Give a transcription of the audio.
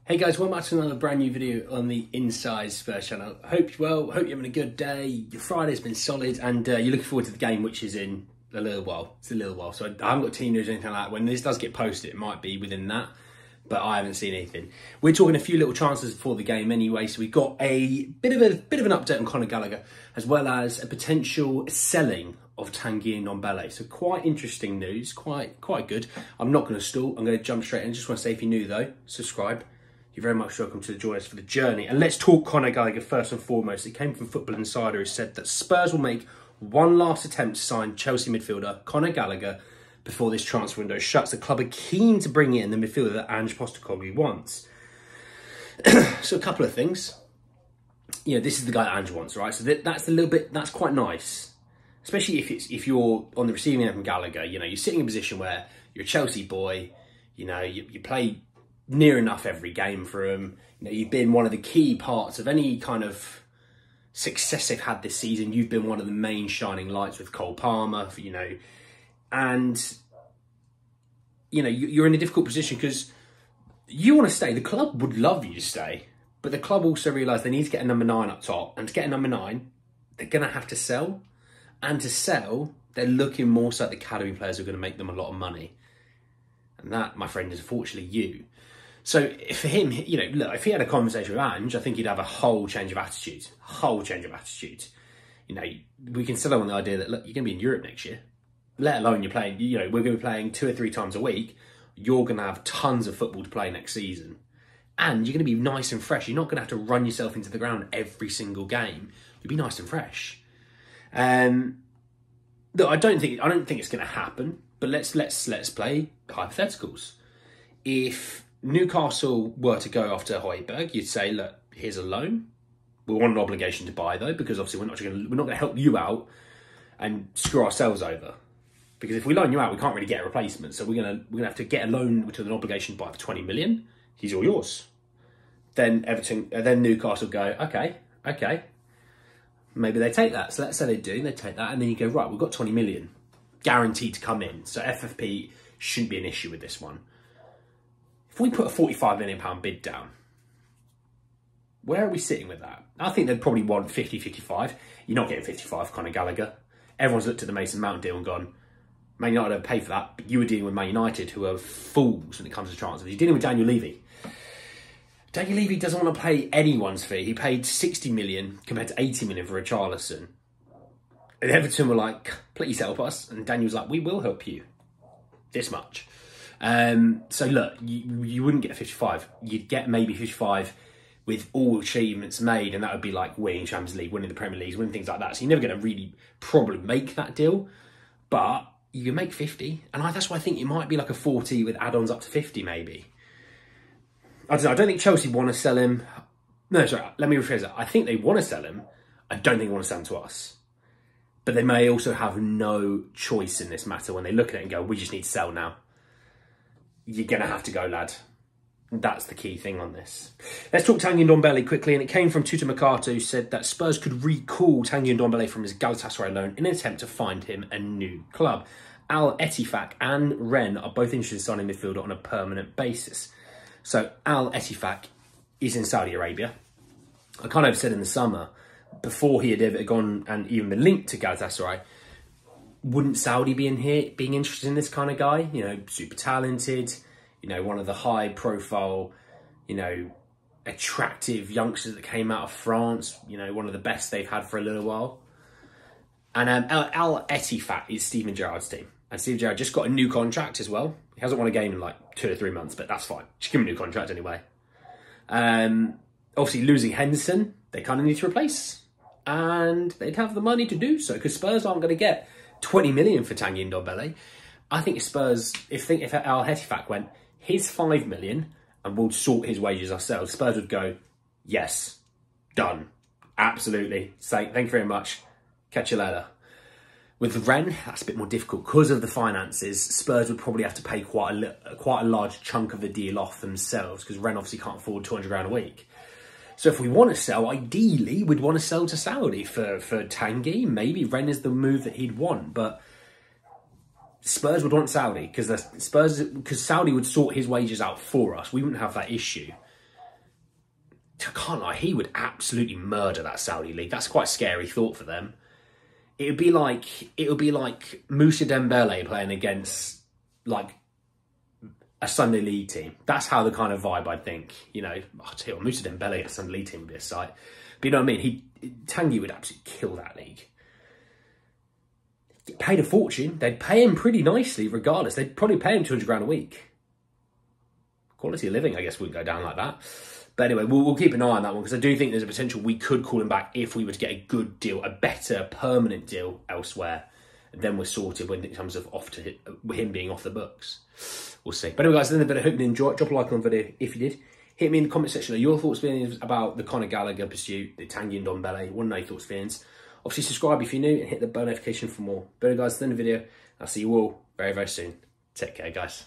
Hey guys, welcome back to another brand new video on the Inside Spurs channel. Hope you're well, hope you're having a good day, your Friday's been solid and you're looking forward to the game, which is in a little while. It's a little while, so I haven't got team news or anything like that. When this does get posted, it might be within that, but I haven't seen anything. We're talking a few little chances before the game anyway, so we've got a bit of an update on Conor Gallagher, as well as a potential selling of Tanguy Ndombele. So quite interesting news, quite good. I'm not going to stall, I'm going to jump straight in. Just want to say, if you're new though, subscribe. You're very much welcome to join us for the journey. And let's talk Conor Gallagher first and foremost. It came from Football Insider, who said that Spurs will make one last attempt to sign Chelsea midfielder Conor Gallagher before this transfer window shuts. The club are keen to bring in the midfielder that Ange Postecoglou wants. So a couple of things. You know, this is the guy that Ange wants, right? So that's quite nice. Especially if you're on the receiving end from Gallagher. You know, you're sitting in a position where you're a Chelsea boy. You know, you play near enough every game for him. You know, you've been one of the key parts of any kind of success they've had this season. You've been one of the main shining lights with Cole Palmer, you know, and you know, you're in a difficult position because you want to stay. The club would love you to stay, but the club also realise they need to get a number 9 up top, and to get a number 9, they're going to have to sell, and to sell, they're looking more so at the academy players who are going to make them a lot of money, and that, my friend, is unfortunately you. So for him, you know, look, if he had a conversation with Ange, I think he'd have a whole change of attitude. You know, we can sell on the idea that, look, you're going to be in Europe next year, let alone you're playing, you know, we're going to be playing 2 or 3 times a week. You're going to have tons of football to play next season. And you're going to be nice and fresh. You're not going to have to run yourself into the ground every single game. You'll be nice and fresh. Look, I don't think it's going to happen, but let's play hypotheticals. If Newcastle were to go after Højbjerg, you'd say, look, here's a loan. We want an obligation to buy though, because obviously we're not going to help you out and screw ourselves over. Because if we loan you out, we can't really get a replacement. So we're gonna have to get a loan with an obligation to buy for 20 million. He's all yours. Then Newcastle go, okay. Maybe they take that. So let's say they do, they take that, and then you go, right, we've got 20 million guaranteed to come in. So FFP shouldn't be an issue with this one. If we put a £45 million bid down, where are we sitting with that? I think they'd probably want 50, 55. You're not getting 55, Conor Gallagher. Everyone's looked at the Mason Mount deal and gone, Man United don't pay for that, but you were dealing with Man United, who are fools when it comes to transfers. You're dealing with Daniel Levy. Daniel Levy doesn't want to pay anyone's fee. He paid 60 million compared to 80 million for Richarlison. And Everton were like, please help us. And Daniel's like, we will help you. This much. So look, you wouldn't get 55. You'd get maybe 55 with all achievements made, and that would be like winning Champions League, winning the Premier League, winning things like that. So you're never going to really probably make that deal, but you can make 50. And that's why I think it might be like a 40 with add-ons up to 50 maybe. I don't know. I don't think Chelsea want to sell him. No, sorry, let me rephrase that. I think they want to sell him. I don't think they want to sell him to us. But they may also have no choice in this matter when they look at it and go, we just need to sell now. You're going to have to go, lad. That's the key thing on this. Let's talk Tanguy Ndombele quickly. And it came from Tuta Makato, who said that Spurs could recall Tanguy Ndombele from his Galatasaray loan in an attempt to find him a new club. Al Ettifaq and Rennes are both interested in signing midfielder on a permanent basis. So Al Ettifaq is in Saudi Arabia. I kind of said in the summer, before he had ever gone and even been linked to Galatasaray, wouldn't Saudi be in here being interested in this kind of guy? You know, super talented, you know, one of the high profile, you know, attractive youngsters that came out of France, you know, one of the best they've had for a little while. And Al Ettifaq is Steven Gerrard's team. And Steven Gerrard just got a new contract as well. He hasn't won a game in like 2 or 3 months, but that's fine. Just give him a new contract anyway. Obviously losing Henderson, they kind of need to replace. And they'd have the money to do so, because Spurs aren't going to get 20 million for Tanguy Ndombele. I think if Spurs, if Al Ettifaq went, here's 5 million and we'll sort his wages ourselves, Spurs would go, yes, done. Absolutely. Say, thank you very much. Catch you later. With Rennes, that's a bit more difficult because of the finances. Spurs would probably have to pay quite a large chunk of the deal off themselves, because Rennes obviously can't afford 200 grand a week. So if we want to sell, ideally, we'd want to sell to Saudi for Tanguy. Maybe Rennes is the move that he'd want, but Spurs would want Saudi because Saudi would sort his wages out for us. We wouldn't have that issue. I can't lie, he would absolutely murder that Saudi league. That's quite a scary thought for them. It would be like Moussa Dembele playing against like a Sunday League team. That's how the kind of vibe I think. You know, I'll tell you what, Moussa Dembele at a Sunday League team would be a sight. But you know what I mean? Tanguy would absolutely kill that league. Get paid a fortune. They'd pay him pretty nicely regardless. They'd probably pay him 200 grand a week. Quality of living, I guess, wouldn't go down like that. But anyway, we'll keep an eye on that one because I do think there's a potential we could call him back if we were to get a good deal, a better permanent deal elsewhere. And then we're sorted when it comes of him being off the books. We'll see. But anyway, guys, at the end of the video, I hope you enjoyed. Drop a like on the video if you did. Hit me in the comment section of your thoughts, feelings about the Conor Gallagher pursuit, the Tanguy and Ndombele. Want to know your thoughts, feelings. Obviously, subscribe if you're new and hit the bell notification for more. But anyway, guys, at the end of the video, I'll see you all very, very soon. Take care, guys.